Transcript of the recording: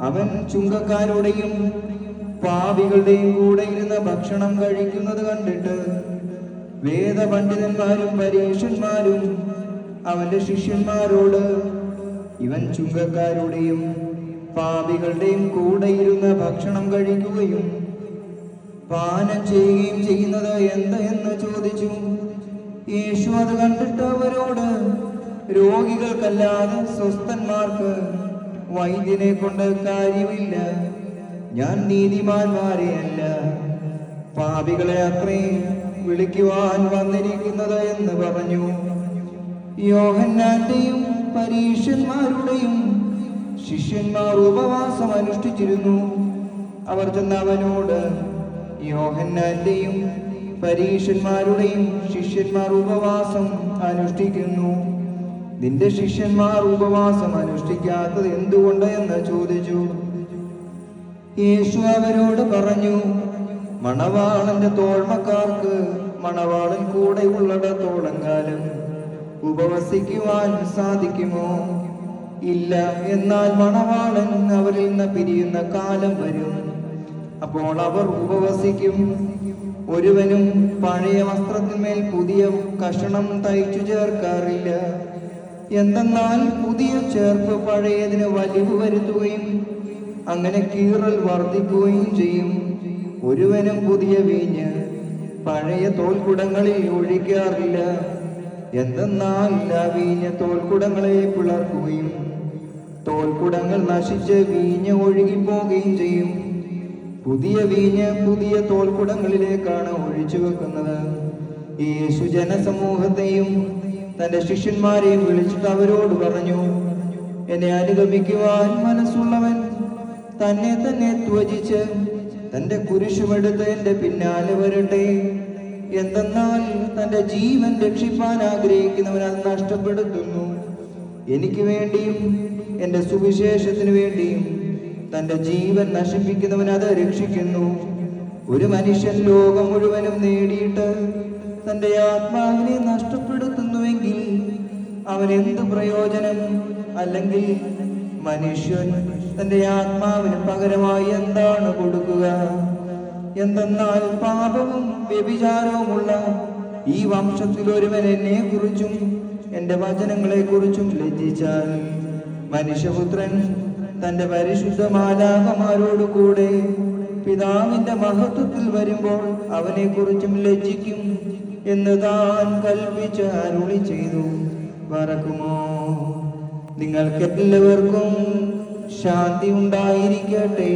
അവൻ ചുങ്കക്കാരുടെയും പാപികളുടെയും കൂടെ ഇരുന്ന് ഭക്ഷണം കഴിക്കുന്നത് കണ്ടിട്ട് വേദപണ്ഡിതന്മാരും പരീക്ഷന്മാരും അവന്റെ ശിഷ്യന്മാരോട്, ഇവൻ ചുങ്കക്കാരുടെയും പാപികളുടെയും കൂടെ ഇരുന്ന് ഭക്ഷണം കഴിക്കുകയും പാനം ചെയ്യുകയും ചെയ്യുന്നത് എന്ത് എന്ന് ചോദിച്ചു. യേശു അത് കണ്ടിട്ട് അവരോട്, രോഗികൾക്കല്ലാതെ സ്വസ്ഥന്മാർക്ക് വൈദ്യനെ കൊണ്ട് കാര്യമില്ല. ഞാൻ നീതിമാന്മാരെയല്ല, പാപികളെ അത്രേ വിളിക്കുവാൻ വന്നിരിക്കുന്നത് എന്ന് പറഞ്ഞു. യോഹന്നാന്റെയും പരീക്ഷന്മാരുടെയും ശിഷ്യന്മാർ ഉപവാസം അനുഷ്ഠിച്ചിരുന്നു. അവർ ചെന്ന് അവനോട്, യോഹന്നാന്റെയും പരീക്ഷന്മാരുടെയും ശിഷ്യന്മാർ ഉപവാസം അനുഷ്ഠിക്കുന്നു, നിന്റെ ശിഷ്യന്മാർ ഉപവാസം അനുഷ്ഠിക്കാത്തത് എന്തുകൊണ്ട് എന്ന് ചോദിച്ചു. യേശു അവരോട് പറഞ്ഞു, മണവാളന്റെ തോഴ്മക്കാർക്ക് മണവാളൻ കൂടെ ഉള്ളിടത്തോളം കാലം ഉപവസിക്കുവാൻ സാധിക്കുമോ? ഇല്ല. എന്നാൽ മണവാളൻ അവരിൽ നിന്ന് പിരിയുന്ന കാലം വരും, അപ്പോൾ അവർ ഉപവസിക്കും. ഒരുവനും പഴയ വസ്ത്രത്തിന്മേൽ പുതിയ കഷണം തയ്ച്ചു ചേർക്കാറില്ല. എന്തെന്നാൽ പുതിയ ചേർപ്പ് പഴയതിന് വലിവ് വരുത്തുകയും അങ്ങനെ കീറൽ വർദ്ധിക്കുകയും ചെയ്യും. ഒരുവനും പുതിയ വീഞ്ഞ് പഴയ തോൽക്കുടങ്ങളിൽ ഒഴിക്കാറില്ല. എന്തെന്നാൽ ആ വീഞ്ഞ് തോൽക്കുടങ്ങളെ പിളർക്കുകയും തോൽക്കുടങ്ങൾ നശിച്ച് വീഞ്ഞ് ഒഴുകിപ്പോകുകയും ചെയ്യും. പുതിയ വീഞ്ഞ് പുതിയ തോൽക്കുടങ്ങളിലേക്കാണ് ഒഴിച്ചു വെക്കുന്നത്. യേശു ജനസമൂഹത്തെയും തന്റെ ശിഷ്യന്മാരെയും വിളിച്ചിട്ട് അവരോട് പറഞ്ഞു, എന്നെ അനുഗമിക്കുവാൻ മനസ്സുള്ളവൻ തന്നെ തന്നെ ത്യജിച്ച് തന്റെ കുരിശുമെടുത്ത് എന്റെ പിന്നാലെ വരട്ടെ. എന്തെന്നാൽ തന്റെ ജീവൻ രക്ഷിപ്പാൻ ആഗ്രഹിക്കുന്നവൻ അത് നഷ്ടപ്പെടുത്തുന്നു. എനിക്ക് വേണ്ടിയും എന്റെ സുവിശേഷത്തിന് വേണ്ടിയും തന്റെ ജീവൻ നശിപ്പിക്കുന്നവൻ അത് രക്ഷിക്കുന്നു. ഒരു മനുഷ്യൻ ലോകം മുഴുവനും നേടിയിട്ട് തന്റെ ആത്മാവിനെ നഷ്ടപ്പെടുത്തുന്നുവെങ്കിൽ അവൻ എന്ത് പ്രയോജനം? അല്ലെങ്കിൽ മനുഷ്യൻ തന്റെ ആത്മാവിന് പകരമായി എന്താണ് കൊടുക്കുക? എന്തെന്നാൽ പാപവും വ്യഭിചാരവുമുള്ള ഈ വംശത്തിൽ ഒരുവൻ എന്നെ കുറിച്ചും എന്റെ വചനങ്ങളെ കുറിച്ചും ലജ്ജിച്ചാൽ മനുഷ്യപുത്രൻ തന്റെ പരിശുദ്ധ മാലാഖമാരോട് കൂടെ പിതാവിന്റെ മഹത്വത്തിൽ വരുമ്പോൾ അവനെ കുറിച്ചും ലജ്ജിക്കും എന്ന് താൻ കൽപ്പിച്ച് അരുളി ചെയ്തു. പറക്കുമോ? നിങ്ങൾക്കെല്ലാവർക്കും ശാന്തി ഉണ്ടായിരിക്കട്ടെ.